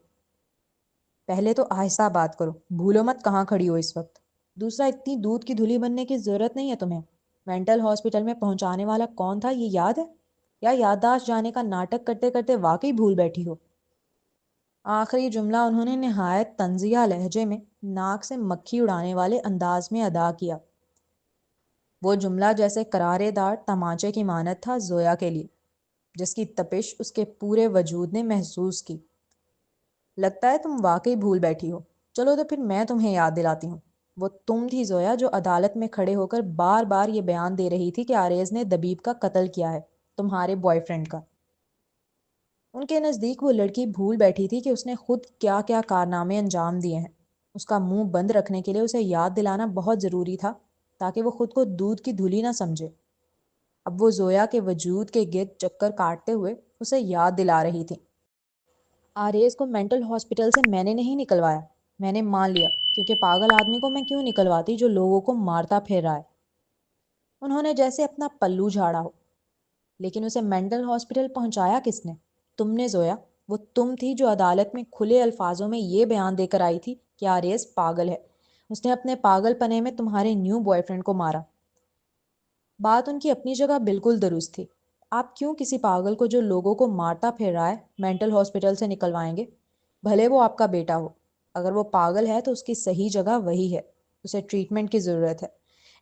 پہلے تو آہستہ بات کرو، بھولو مت کہاں کھڑی ہو اس وقت۔ دوسرا، اتنی دودھ کی دھلی بننے کی ضرورت نہیں ہے تمہیں۔ مینٹل ہاسپٹل میں پہنچانے والا کون تھا یہ یاد ہے؟ یا یادداشت جانے کا ناٹک کرتے کرتے واقعی بھول بیٹھی ہو؟ آخری جملہ انہوں نے نہایت طنزیہ لہجے میں، ناک سے مکھی اڑانے والے انداز میں ادا کیا۔ وہ جملہ جیسے کرارے دار تمانچے کی مانند تھا زویا کے لیے، جس کی تپش اس کے پورے وجود نے محسوس کی۔ لگتا ہے تم واقعی بھول بیٹھی ہو۔ چلو تو پھر میں تمہیں یاد دلاتی ہوں۔ وہ تم تھی زویا جو عدالت میں کھڑے ہو کر بار بار یہ بیان دے رہی تھی کہ آریز نے دبیب کا قتل کیا ہے، تمہارے بوائے فرینڈ کا۔ ان کے نزدیک وہ لڑکی بھول بیٹھی تھی کہ اس نے خود کیا کیا کارنامے انجام دیے ہیں۔ اس کا منہ بند رکھنے کے لیے اسے یاد دلانا بہت ضروری تھا تاکہ وہ خود کو دودھ کی دھلی نہ سمجھے۔ اب وہ زویا کے وجود کے گرد چکر کاٹتے ہوئے اسے یاد دلا رہی تھی۔ آریز کو مینٹل ہاسپٹل سے میں نے نہیں نکلوایا، میں نے مان لیا، کیونکہ پاگل آدمی کو میں کیوں نکلواتی جو لوگوں کو مارتا پھر رہا ہے۔ انہوں نے جیسے اپنا پلو جھاڑا ہو۔ لیکن اسے مینٹل ہاسپٹل پہنچایا کس نے؟ تم نے زویا۔ وہ تم تھی جو عدالت میں کھلے الفاظوں میں یہ بیان دے کر آئی تھی کہ آریز پاگل ہے، اس نے اپنے پاگل پنے میں تمہارے نیو بوائے فرینڈ کو مارا۔ بات ان کی اپنی جگہ بالکل درست تھی۔ آپ کیوں کسی پاگل کو جو لوگوں کو مارتا پھر رہا ہے مینٹل ہاسپٹل سے نکلوائیں گے؟ بھلے وہ آپ کا بیٹا ہو، اگر وہ پاگل ہے تو اس کی صحیح جگہ وہی ہے، اسے ٹریٹمنٹ کی ضرورت ہے۔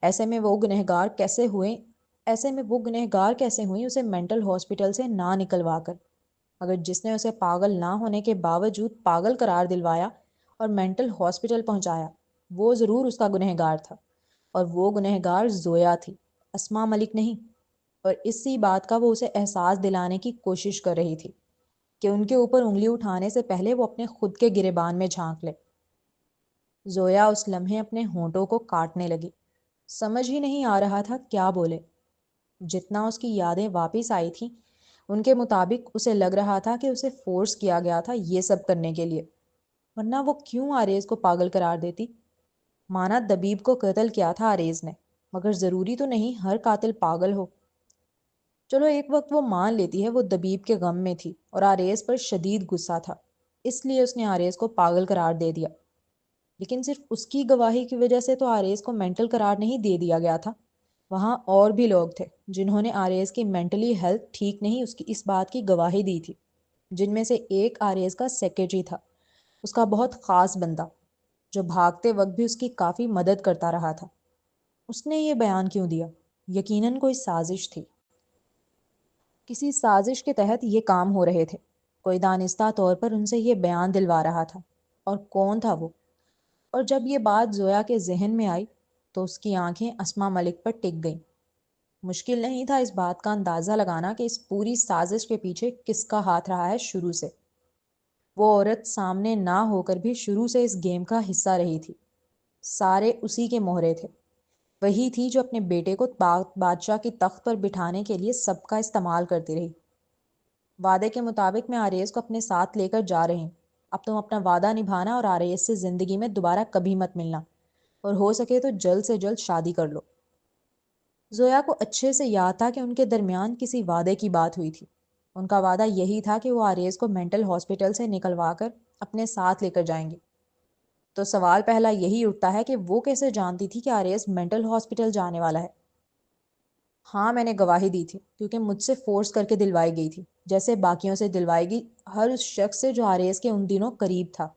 ایسے میں وہ گنہگار کیسے ہوئیں اسے مینٹل ہاسپٹل سے نہ نکلوا کر؟ مگر جس نے اسے پاگل نہ ہونے کے باوجود پاگل قرار دلوایا اور مینٹل ہاسپٹل پہنچایا، وہ ضرور اس کا گنہگار تھا، اور وہ گنہگار زویا تھی، اسما ملک نہیں۔ اور اسی بات کا وہ اسے احساس دلانے کی کوشش کر رہی تھی کہ ان کے اوپر انگلی اٹھانے سے پہلے وہ اپنے خود کے گریبان میں جھانک لے۔ زویا اس لمحے اپنے ہونٹوں کو کاٹنے لگی، سمجھ ہی نہیں آ رہا تھا کیا بولے۔ جتنا اس کی یادیں واپس آئی تھیں ان کے مطابق اسے لگ رہا تھا کہ اسے فورس کیا گیا تھا یہ سب کرنے کے لیے، ورنہ وہ کیوں آریز کو پاگل قرار دیتی؟ مانا دبیب کو قتل کیا تھا آریز نے، مگر ضروری تو نہیں ہر قاتل پاگل ہو۔ چلو ایک وقت وہ مان لیتی ہے وہ دبیب کے غم میں تھی اور آریز پر شدید غصہ تھا، اس لیے اس نے آریز کو پاگل قرار دے دیا۔ لیکن صرف اس کی گواہی کی وجہ سے تو آریز کو مینٹل قرار نہیں دے دیا گیا تھا۔ وہاں اور بھی لوگ تھے جنہوں نے آریز کی مینٹلی ہیلتھ ٹھیک نہیں اس بات کی گواہی دی تھی، جن میں سے ایک آریز کا سیکریٹری تھا، اس کا بہت خاص بندہ جو بھاگتے وقت بھی اس کی کافی مدد کرتا رہا تھا۔ اس نے یہ بیان کیوں دیا؟ یقیناً کوئی سازش تھی، کسی سازش کے تحت یہ کام ہو رہے تھے۔ کوئی دانستہ طور پر ان سے یہ بیان دلوا رہا تھا، اور کون تھا وہ؟ اور جب یہ بات زویا کے ذہن میں آئی تو اس کی آنکھیں اسما ملک پر ٹک گئیں۔ مشکل نہیں تھا اس بات کا اندازہ لگانا کہ اس پوری سازش کے پیچھے کس کا ہاتھ رہا ہے شروع سے۔ وہ عورت سامنے نہ ہو کر بھی شروع سے اس گیم کا حصہ رہی تھی۔ سارے اسی کے مہرے تھے۔ وہی تھی جو اپنے بیٹے کو بادشاہ کی تخت پر بٹھانے کے لیے سب کا استعمال کرتی رہی۔ وعدے کے مطابق میں آریز کو اپنے ساتھ لے کر جا رہی ہوں۔ اب تم اپنا وعدہ نبھانا اور آریز سے زندگی میں دوبارہ کبھی مت ملنا، اور ہو سکے تو جلد سے جلد شادی کر لو۔ زویا کو اچھے سے یاد تھا کہ ان کے درمیان کسی وعدے کی بات ہوئی تھی۔ ان کا وعدہ یہی تھا کہ وہ آریز کو مینٹل ہاسپٹل سے نکلوا کر اپنے ساتھ لے کر جائیں گے۔ تو سوال پہلا یہی اٹھتا ہے کہ وہ کیسے جانتی تھی کہ آریز مینٹل ہاسپٹل جانے والا ہے؟ ہاں، میں نے گواہی دی تھی، کیونکہ مجھ سے فورس کر کے دلوائی گئی تھی، جیسے باقیوں سے دلوائی گئی ہر اس شخص سے جو آریز کے ان دنوں قریب تھا۔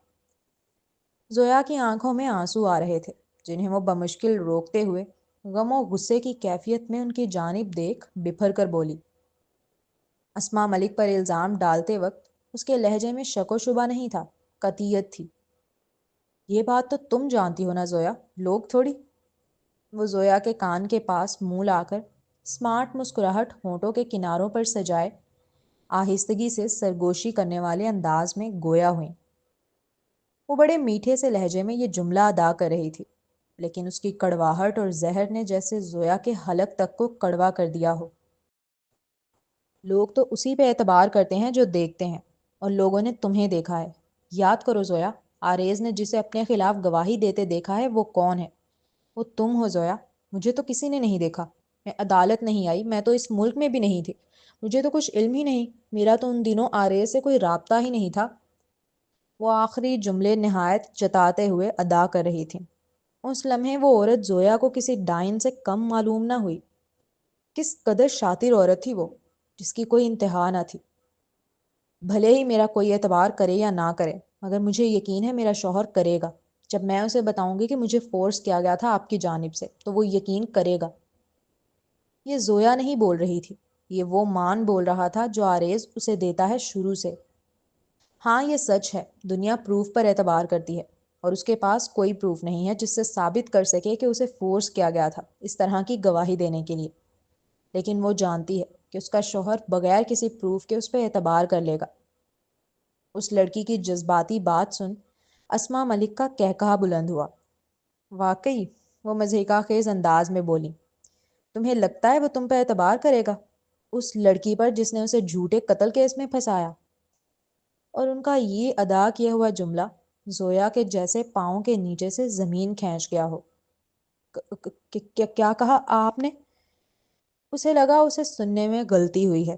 زویا کی آنکھوں میں آنسو آ رہے تھے جنہیں وہ بمشکل روکتے ہوئے غم و غصے کی کیفیت میں ان کی جانب دیکھ بپھر کر بولی۔ اسما ملک پر الزام ڈالتے وقت اس کے لہجے میں شک و شبہ نہیں تھا، قطعیت تھی۔ یہ بات تو تم جانتی ہو نا زویا، لوگ تھوڑی۔ وہ زویا کے کان کے پاس منہ لا کر اسمارٹ مسکراہٹ ہونٹوں کے کناروں پر سجائے آہستگی سے سرگوشی کرنے والے انداز میں گویا ہوئیں۔ وہ بڑے میٹھے سے لہجے میں یہ جملہ ادا کر رہی تھی، لیکن اس کی کڑواہٹ اور زہر نے جیسے زویا کے حلق تک کو کڑوا کر دیا ہو۔ لوگ تو اسی پہ اعتبار کرتے ہیں جو دیکھتے ہیں، اور لوگوں نے تمہیں دیکھا ہے۔ یاد کرو زویا، آریز نے جسے اپنے خلاف گواہی دیتے دیکھا ہے وہ کون ہے؟ وہ تم ہو زویا۔ مجھے تو کسی نے نہیں دیکھا، میں عدالت نہیں آئی، میں تو اس ملک میں بھی نہیں تھی، مجھے تو کچھ علم ہی نہیں، میرا تو ان دنوں آریز سے کوئی رابطہ ہی نہیں تھا۔ وہ آخری جملے نہایت جتاتے ہوئے ادا کر رہی تھی۔ اس لمحے وہ عورت زویا کو کسی ڈائن سے کم معلوم نہ ہوئی۔ کس قدر شاطر عورت تھی وہ، جس کی کوئی انتہا نہ تھی۔ بھلے ہی میرا کوئی اعتبار کرے یا نہ کرے، مگر مجھے یقین ہے میرا شوہر کرے گا۔ جب میں اسے بتاؤں گی کہ مجھے فورس کیا گیا تھا آپ کی جانب سے، تو وہ یقین کرے گا۔ یہ زویا نہیں بول رہی تھی، یہ وہ مان بول رہا تھا جو آریز اسے دیتا ہے شروع سے۔ ہاں یہ سچ ہے، دنیا پروف پر اعتبار کرتی ہے، اور اس کے پاس کوئی پروف نہیں ہے جس سے ثابت کر سکے کہ اسے فورس کیا گیا تھا اس طرح کی گواہی دینے کے لیے۔ لیکن وہ جانتی ہے کہ اس کا شوہر بغیر کسی پروف کے اس پہ اعتبار کر لے گا۔ اس لڑکی کی جذباتی بات سن اسما ملک کا قہقہا بلند ہوا۔ واقعی، وہ مضحکہ خیز انداز میں بولی، تمہیں لگتا ہے وہ تم پہ اعتبار کرے گا؟ اس لڑکی پر جس نے اسے جھوٹے قتل کیس میں پھنسایا؟ اور ان کا یہ ادا کیا ہوا جملہ زویا کے جیسے پاؤں کے نیچے سے زمین کھینچ گیا ہو۔ کیا کہا آپ نے؟ اسے لگا اسے سننے میں غلطی ہوئی ہے،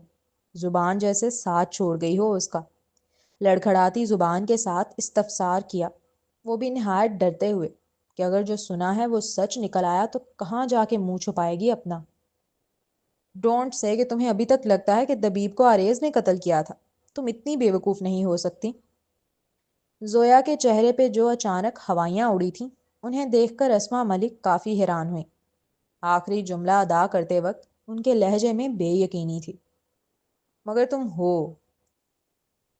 زبان جیسے ساتھ چھوڑ گئی ہو اس کا۔ لڑکھڑاتی زبان کے ساتھ استفسار کیا، وہ بھی نہایت ڈرتے ہوئے کہ اگر جو سنا ہے وہ سچ نکل آیا تو کہاں جا کے منہ چھپائے گی اپنا۔ ڈونٹ سے کہ تمہیں ابھی تک لگتا ہے کہ دبیب کو آریز نے قتل کیا تھا، تم اتنی بے وقوف نہیں ہو سکتی۔ زویا کے چہرے پہ جو اچانک ہوائیاں اڑی تھیں انہیں دیکھ کر اسما ملک کافی حیران ہوئی۔ آخری جملہ ادا کرتے وقت ان کے لہجے میں بے یقینی تھی۔ مگر تم ہو؟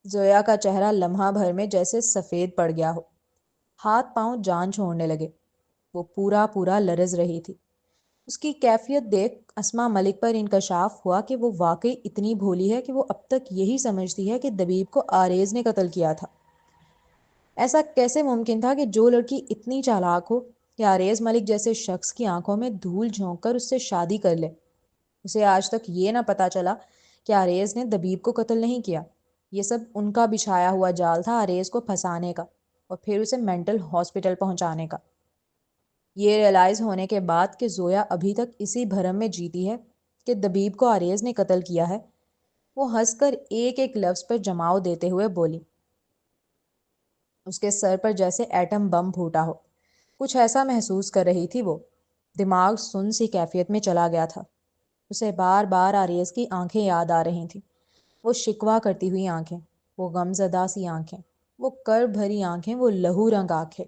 زویا کا چہرہ لمحہ بھر میں جیسے سفید پڑ گیا ہو، ہاتھ پاؤں جان چھوڑنے لگے، وہ پورا لرز رہی تھی۔ اس کی کیفیت دیکھ اسما ملک پر انکشاف ہوا کہ وہ واقعی اتنی بھولی ہے کہ وہ اب تک یہی سمجھتی ہے کہ دبیب کو آریز نے قتل کیا تھا۔ ایسا کیسے ممکن تھا کہ جو لڑکی اتنی چالاک ہو کہ آریز ملک جیسے شخص کی آنکھوں میں دھول جھونک کر اس سے شادی کر لے؟ اسے آج تک یہ نہ پتا چلا کہ آریز نے دبیب کو قتل نہیں کیا۔ یہ سب ان کا بچھایا ہوا جال تھا آریز کو پھنسانے کا اور پھر اسے مینٹل ہاسپٹل پہنچانے کا۔ یہ ریئلائز ہونے کے بعد کہ زویا ابھی تک اسی بھرم میں جیتی ہے کہ دبیب کو آریز نے قتل کیا ہے، وہ ہنس کر ایک ایک لفظ پر جماؤ دیتے ہوئے بولی۔ اس کے سر پر جیسے ایٹم بم پھوٹا ہو، کچھ ایسا محسوس کر رہی تھی وہ۔ دماغ سن سی کیفیت میں چلا گیا تھا۔ اسے بار بار آریز کی آنکھیں یاد آ رہی تھیں، وہ شکوہ کرتی ہوئی آنکھیں، وہ غمزدہ سی آنکھیں، وہ کرب بھری آنکھیں، وہ لہو رنگ آنکھیں۔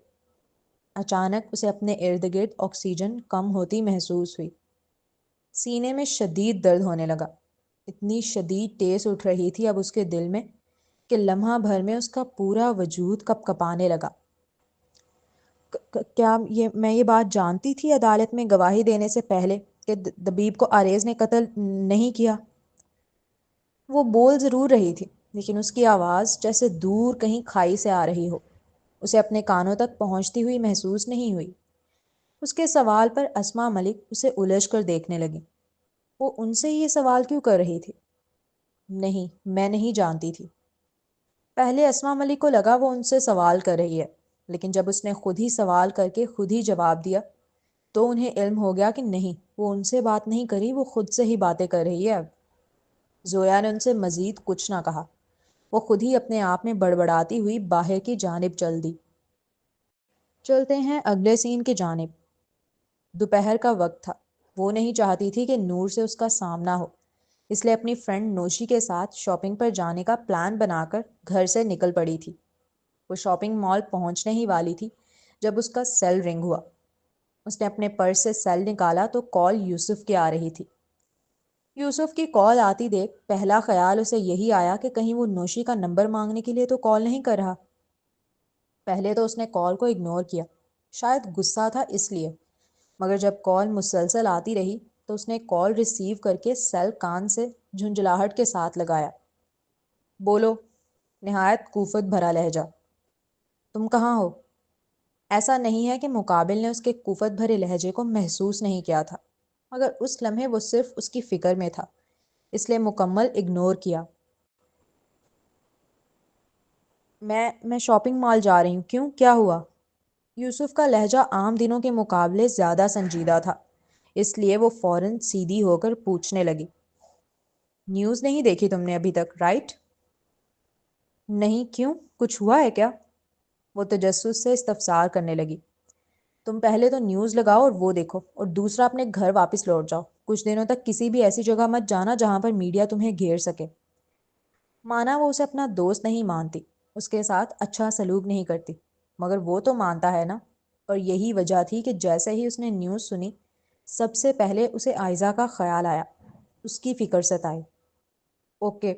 اچانک اسے اپنے ارد گرد آکسیجن کم ہوتی محسوس ہوئی، سینے میں شدید درد ہونے لگا، اتنی شدید ٹیس اٹھ رہی تھی اب اس کے دل میں کہ لمحہ بھر میں اس کا پورا وجود کپ کپانے لگا۔ کیا میں یہ بات جانتی تھی عدالت میں گواہی دینے سے پہلے کہ دبیب کو آریز نے قتل نہیں کیا؟ وہ بول ضرور رہی تھی، لیکن اس کی آواز جیسے دور کہیں کھائی سے آ رہی ہو، اسے اپنے کانوں تک پہنچتی ہوئی محسوس نہیں ہوئی۔ اس کے سوال پر اسما ملک اسے الجھ کر دیکھنے لگی۔ وہ ان سے یہ سوال کیوں کر رہی تھی؟ نہیں، میں نہیں جانتی تھی۔ پہلے اسما ملک کو لگا وہ ان سے سوال کر رہی ہے، لیکن جب اس نے خود ہی سوال کر کے خود ہی جواب دیا تو انہیں علم ہو گیا کہ نہیں، وہ ان سے بات نہیں کری، وہ خود سے ہی باتیں کر رہی ہے اب۔ زویا نے ان سے مزید کچھ نہ کہا، وہ خود ہی اپنے آپ میں بڑبڑاتی ہوئی باہر کی جانب چل دی۔ چلتے ہیں اگلے سین کی جانب۔ دوپہر کا وقت تھا، وہ نہیں چاہتی تھی کہ نور سے اس کا سامنا ہو، اس لیے اپنی فرینڈ نوشی کے ساتھ شاپنگ پر جانے کا پلان بنا کر گھر سے نکل پڑی تھی۔ وہ شاپنگ مال پہنچنے ہی والی تھی جب اس کا سیل رنگ ہوا۔ اس نے اپنے پرس سے سیل نکالا تو کال یوسف کی آ رہی تھی۔ یوسف کی کال آتی دیکھ پہلا خیال اسے یہی آیا کہ کہیں وہ نوشی کا نمبر مانگنے کے لیے تو کال نہیں کر رہا۔ پہلے تو اس نے کال کو اگنور کیا، شاید غصہ تھا اس لیے، مگر جب کال مسلسل آتی رہی تو اس نے کال ریسیو کر کے سیل کان سے جھنجھلاہٹ کے ساتھ لگایا۔ بولو، نہایت کوفت بھرا لہجہ۔ تم کہاں ہو؟ ایسا نہیں ہے کہ مقابل نے اس کے کوفت بھرے لہجے کو محسوس نہیں کیا تھا، مگر اس لمحے وہ صرف اس کی فکر میں تھا، اس لیے مکمل اگنور کیا۔ میں شاپنگ مال جا رہی ہوں، کیوں، کیا ہوا؟ یوسف کا لہجہ عام دنوں کے مقابلے زیادہ سنجیدہ تھا، اس لیے وہ فوراً سیدھی ہو کر پوچھنے لگی، نیوز نہیں دیکھی تم نے ابھی تک، رائٹ؟ نہیں، کیوں، کچھ ہوا ہے کیا؟ وہ تجسس سے استفسار کرنے لگی۔ تم پہلے تو نیوز لگاؤ اور وہ دیکھو، اور دوسرا اپنے گھر واپس لوٹ جاؤ، کچھ دنوں تک کسی بھی ایسی جگہ مت جانا جہاں پر میڈیا تمہیں گھیر سکے۔ مانا وہ اسے اپنا دوست نہیں مانتی، اس کے ساتھ اچھا سلوک نہیں کرتی، مگر وہ تو مانتا ہے نا۔ اور یہی وجہ تھی کہ جیسے ہی اس نے نیوز سنی، سب سے پہلے اسے آئزہ کا خیال آیا، اس کی فکر ستائی۔ اوکے،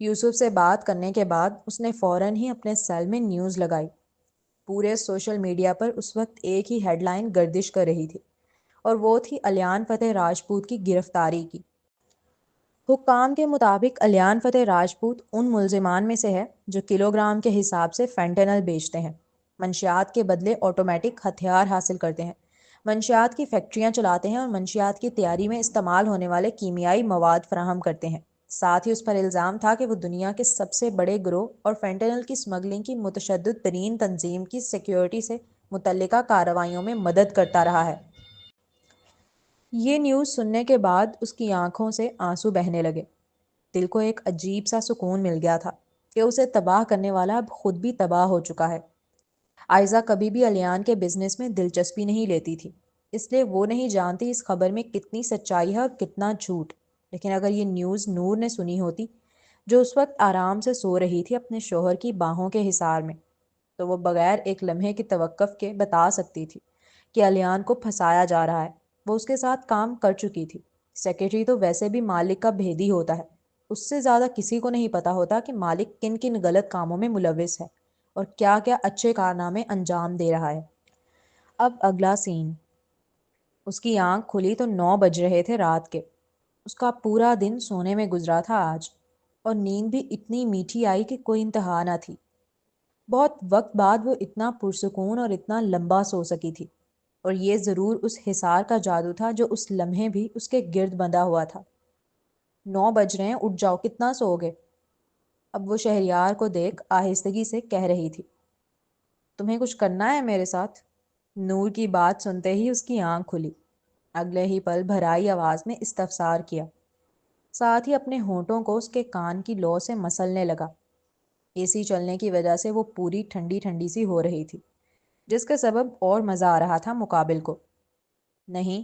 یوسف سے بات کرنے کے بعد اس نے فوراً ہی اپنے سیل میں نیوز لگائی۔ پورے سوشل میڈیا پر اس وقت ایک ہی ہیڈ لائن گردش کر رہی تھی، اور وہ تھی الیان فتح راجپوت کی گرفتاری کی۔ حکام کے مطابق الیان فتح راجپوت ان ملزمان میں سے ہے جو کلو گرام کے حساب سے فینٹنل بیچتے ہیں، منشیات کے بدلے آٹومیٹک ہتھیار حاصل کرتے ہیں، منشیات کی فیکٹریاں چلاتے ہیں اور منشیات کی تیاری میں استعمال ہونے والے کیمیائی مواد فراہم کرتے ہیں۔ ساتھ ہی اس پر الزام تھا کہ وہ دنیا کے سب سے بڑے گروہ اور فینٹنل کی اسمگلنگ کی متشدد ترین تنظیم کی سیکیورٹی سے متعلقہ کارروائیوں میں مدد کرتا رہا ہے۔ یہ نیوز سننے کے بعد اس کی آنکھوں سے آنسو بہنے لگے۔ دل کو ایک عجیب سا سکون مل گیا تھا کہ اسے تباہ کرنے والا اب خود بھی تباہ ہو چکا ہے۔ آئزہ کبھی بھی الیان کے بزنس میں دلچسپی نہیں لیتی تھی، اس لیے وہ نہیں جانتی اس خبر میں کتنی سچائی ہے اور کتنا جھوٹ، لیکن اگر یہ نیوز نور نے سنی ہوتی، جو اس وقت آرام سے سو رہی تھی اپنے شوہر کی باہوں کے حصار میں، تو وہ بغیر ایک لمحے کی توقف کے بتا سکتی تھی کہ الیان کو پھنسایا جا رہا ہے۔ وہ اس کے ساتھ کام کر چکی تھی۔ سیکرٹری تو ویسے بھی مالک کا بھیدی ہوتا ہے، اس سے زیادہ کسی کو نہیں پتا ہوتا کہ مالک کن کن غلط کاموں میں ملوث ہے اور کیا کیا اچھے کارنامے انجام دے رہا ہے۔ اب اگلا سین۔ اس کی آنکھ کھلی تو 9 بج رہے تھے رات کے۔ اس کا پورا دن سونے میں گزرا تھا آج، اور نیند بھی اتنی میٹھی آئی کہ کوئی انتہا نہ تھی۔ بہت وقت بعد وہ اتنا پرسکون اور اتنا لمبا سو سکی تھی، اور یہ ضرور اس حصار کا جادو تھا جو اس لمحے بھی اس کے گرد بندھا ہوا تھا۔ 9 بج رہے ہیں، اٹھ جاؤ، کتنا سو گے؟ اب وہ شہریار کو دیکھ آہستگی سے کہہ رہی تھی، تمہیں کچھ کرنا ہے میرے ساتھ؟ نور کی بات سنتے ہی اس کی آنکھ کھلی، اگلے ہی پل بھرائی آواز میں استفسار کیا، ساتھ ہی اپنے ہونٹوں کو اس کے کان کی لو سے مسلنے لگا۔ اے سی چلنے کی وجہ سے وہ پوری ٹھنڈی ٹھنڈی سی ہو رہی تھی، جس کا سبب اور مزہ آ رہا تھا مقابل کو۔ نہیں،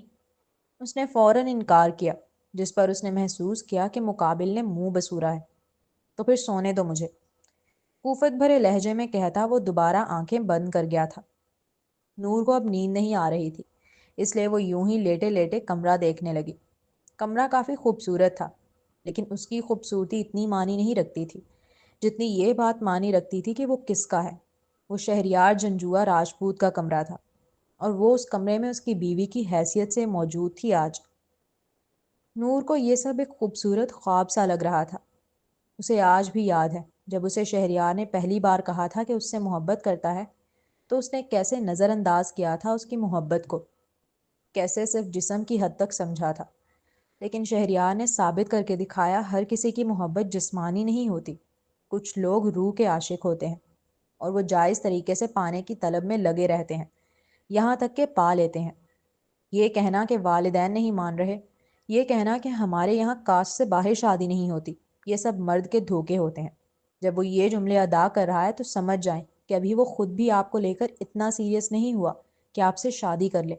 اس نے فوراً انکار کیا، جس پر اس نے محسوس کیا کہ مقابل نے منہ بسورا ہے۔ تو پھر سونے دو مجھے، کوفت بھرے لہجے میں کہتا وہ دوبارہ آنکھیں بند کر گیا تھا۔ نور کو اب نیند نہیں آ رہی تھی، اس لیے وہ یوں ہی لیٹے لیٹے کمرہ دیکھنے لگی۔ کمرہ کافی خوبصورت تھا، لیکن اس کی خوبصورتی اتنی معنی نہیں رکھتی تھی جتنی یہ بات معنی رکھتی تھی کہ وہ کس کا ہے۔ وہ شہریار جنجوعہ راجپوت کا کمرہ تھا، اور وہ اس کمرے میں اس کی بیوی کی حیثیت سے موجود تھی آج۔ نور کو یہ سب ایک خوبصورت خواب سا لگ رہا تھا۔ اسے آج بھی یاد ہے جب اسے شہریار نے پہلی بار کہا تھا کہ اس سے محبت کرتا ہے، تو اس نے کیسے نظر انداز کیا تھا اس کی محبت کو، کیسے صرف جسم کی حد تک سمجھا تھا۔ لیکن شہریار نے ثابت کر کے دکھایا ہر کسی کی محبت جسمانی نہیں ہوتی، کچھ لوگ روح کے عاشق ہوتے ہیں، اور وہ جائز طریقے سے پانے کی طلب میں لگے رہتے ہیں، یہاں تک کہ پا لیتے ہیں۔ یہ کہنا کہ والدین نہیں مان رہے، یہ کہنا کہ ہمارے یہاں کاسٹ سے باہر شادی نہیں ہوتی، یہ سب مرد کے دھوکے ہوتے ہیں۔ جب وہ یہ جملے ادا کر رہا ہے تو سمجھ جائیں کہ ابھی وہ خود بھی آپ کو لے کر اتنا سیریس نہیں ہوا کہ آپ سے شادی کر لے،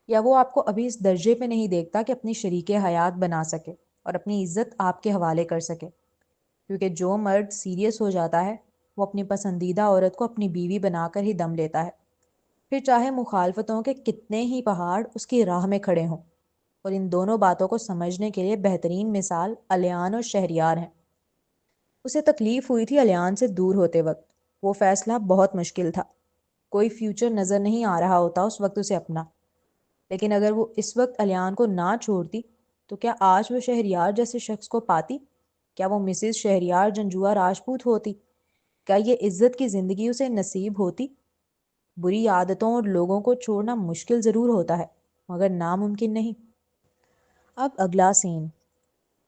یا وہ آپ کو ابھی اس درجے پہ نہیں دیکھتا کہ اپنی شریک حیات بنا سکے اور اپنی عزت آپ کے حوالے کر سکے۔ کیونکہ جو مرد سیریس ہو جاتا ہے وہ اپنی پسندیدہ عورت کو اپنی بیوی بنا کر ہی دم لیتا ہے، پھر چاہے مخالفتوں کے کتنے ہی پہاڑ اس کی راہ میں کھڑے ہوں۔ اور ان دونوں باتوں کو سمجھنے کے لیے بہترین مثال الیان اور شہریار ہیں۔ اسے تکلیف ہوئی تھی الیان سے دور ہوتے وقت، وہ فیصلہ بہت مشکل تھا، کوئی فیوچر نظر نہیں آ رہا ہوتا اس وقت اسے اپنا، لیکن اگر وہ اس وقت الیان کو نہ چھوڑتی تو کیا آج وہ شہریار جیسے شخص کو پاتی؟ کیا وہ مسز شہریار جنجوعہ راجپوت ہوتی؟ کیا یہ عزت کی زندگی اسے نصیب ہوتی؟ بری عادتوں اور لوگوں کو چھوڑنا مشکل ضرور ہوتا ہے مگر ناممکن نہیں۔ اب اگلا سین،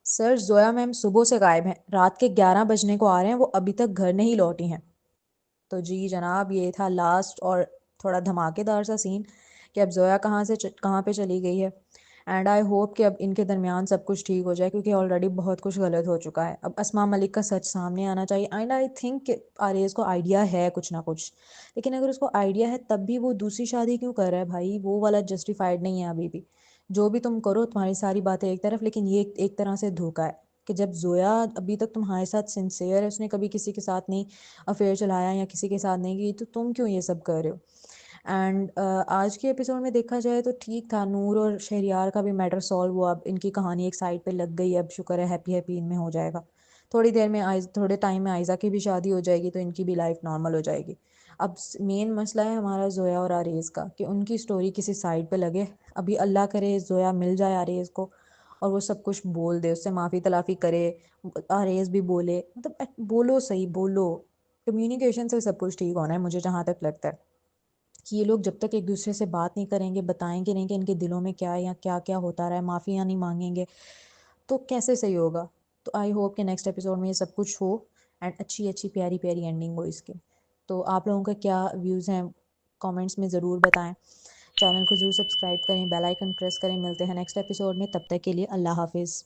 سر زویا میم صبح سے غائب ہیں، رات کے 11 بجنے کو آ رہے ہیں، وہ ابھی تک گھر نہیں لوٹی ہیں۔ تو جی جناب، یہ تھا لاسٹ اور تھوڑا دھماکے دار سا سین کہ اب زویا کہاں پہ چلی گئی ہے، اینڈ آئی ہوپ کہ اب ان کے درمیان سب کچھ ٹھیک ہو جائے، کیونکہ آلریڈی بہت کچھ غلط ہو چکا ہے۔ اب اسماء ملک کا سچ سامنے آنا چاہیے، اینڈ آئی تھنک کہ آریز کو آئیڈیا ہے کچھ نہ کچھ، لیکن اگر اس کو آئیڈیا ہے تب بھی وہ دوسری شادی کیوں کر رہا ہے بھائی؟ وہ والا جسٹیفائڈ نہیں ہے ابھی بھی۔ جو بھی تم کرو، تمہاری ساری باتیں ایک طرف، لیکن یہ ایک طرح سے دھوکا ہے کہ جب زویا ابھی تک تمہارے ساتھ سنسیئر ہے، اس نے کبھی کسی کے ساتھ نہیں افیئر چلایا یا کسی کے ساتھ نہیں کی، تو تم کیوں یہ سب کر رہے ہو؟ اینڈ آج کے ایپیسوڈ میں دیکھا جائے تو ٹھیک تھا، نور اور شہریار کا بھی میٹر سالو ہوا، اب ان کی کہانی ایک سائڈ پہ لگ گئی، اب شکر ہے ہیپی ہیپی ان میں ہو جائے گا، تھوڑی دیر میں تھوڑے ٹائم میں آئزہ کی بھی شادی ہو جائے گی تو ان کی بھی لائف نارمل ہو جائے گی۔ اب مین مسئلہ ہے ہمارا زویا اور آریز کا کہ ان کی سٹوری کسی سائڈ پہ لگے، ابھی اللہ کرے زویا مل جائے آریز کو اور وہ سب کچھ بول دے، اس سے معافی تلافی کرے، آریز بھی بولے، مطلب بولو، صحیح بولو، کمیونیکیشن سے سب کچھ ٹھیک ہونا ہے مجھے جہاں تک لگتا ہے کہ یہ لوگ جب تک ایک دوسرے سے بات نہیں کریں گے، بتائیں گے نہیں کہ ان کے دلوں میں کیا ہے یا کیا کیا ہوتا رہا ہے، معافیاں نہیں مانگیں گے، تو کیسے صحیح ہوگا؟ تو آئی ہوپ کہ نیکسٹ ایپیسوڈ میں یہ سب کچھ ہو اینڈ اچھی اچھی پیاری پیاری اینڈنگ ہو اس کی۔ تو آپ لوگوں کا کیا ویوز ہیں کامنٹس میں ضرور بتائیں، چینل کو ضرور سبسکرائب کریں، بیل آئیکن پریس کریں، ملتے ہیں نیکسٹ ایپیسوڈ میں، تب تک کے لیے اللہ حافظ۔